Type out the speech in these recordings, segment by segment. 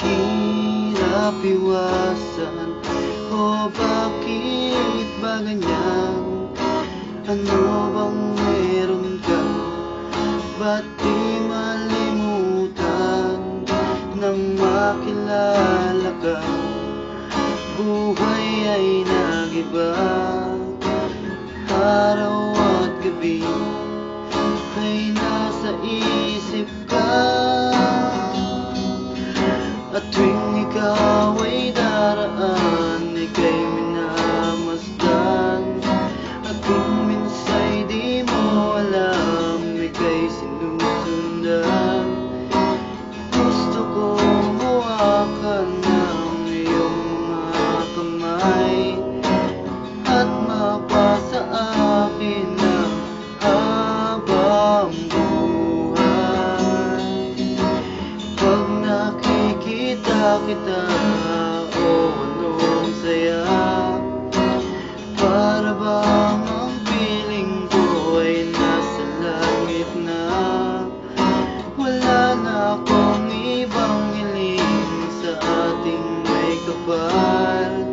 hirap iwasan. O bakit ba ganyan? Ano bang meron ka? Ba't di malimutan nang makilala ka? Buhay ay nag-iba, araw at gabi ay nasa isip ka. At tuwing ikaw ay daraan, ika'y minamasdan. At kung minsa'y di mo alam, ika'y sinusundan. Gusto kong hawakan ng iyong mga kamay at mapasa akin ang habang buhay. Pag nakikita kita, oh anong saya. Para bang ang piling ko ay nasa langit na. Wala na akong ibang hiling sa ating may kapal,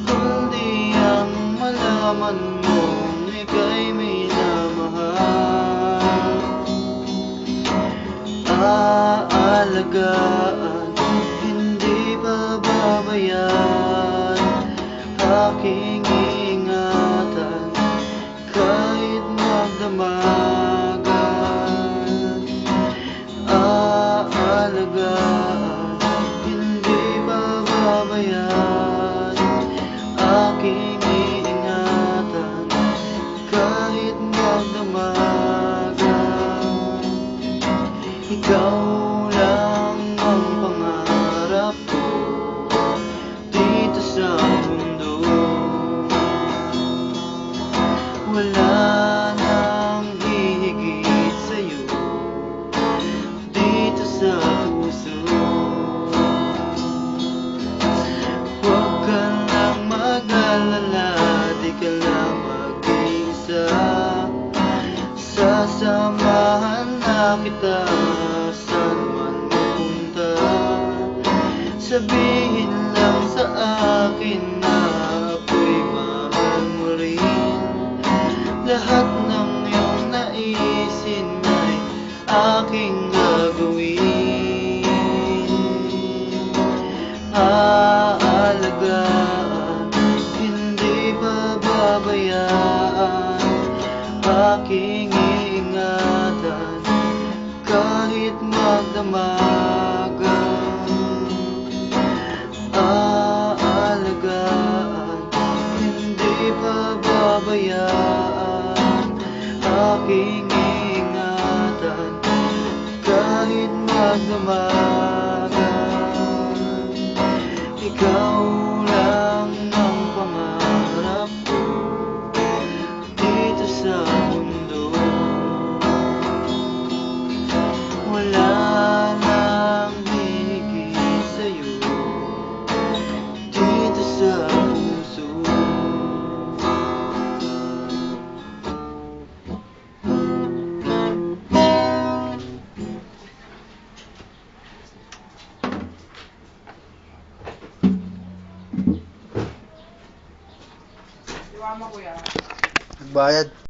kundi ang malaman mong ika'y minamahal. Aalagaan, hindi bababayaan, aking ingatan kahit magdamagan. Aalagaan, hindi bababayaan, aking ingatan kahit magdamagan. Ikaw lang ang pangarap ko dito sa mundo. Wala nang hihigit sa'yo dito sa puso. Huwag ka lang mag-alala, di ka lang mag-iisa. Sasamahan na kita saan man mapunta. Sabihin lang sa akin na ako'y mahal mo rin. Lahat ng iyong naisin ay aking gagawin. Aalagaan, hindi bababayaan, aking ingatan kahit magdamagan. Aalagaan, hindi bababayaan, aking ingatan kahit magdamagan. Ikaw lang ang pangarap ko dito sa mundo. Wala nang hihigit sa'yo dito sa puso. Iwan mo kuya. Nagbayad.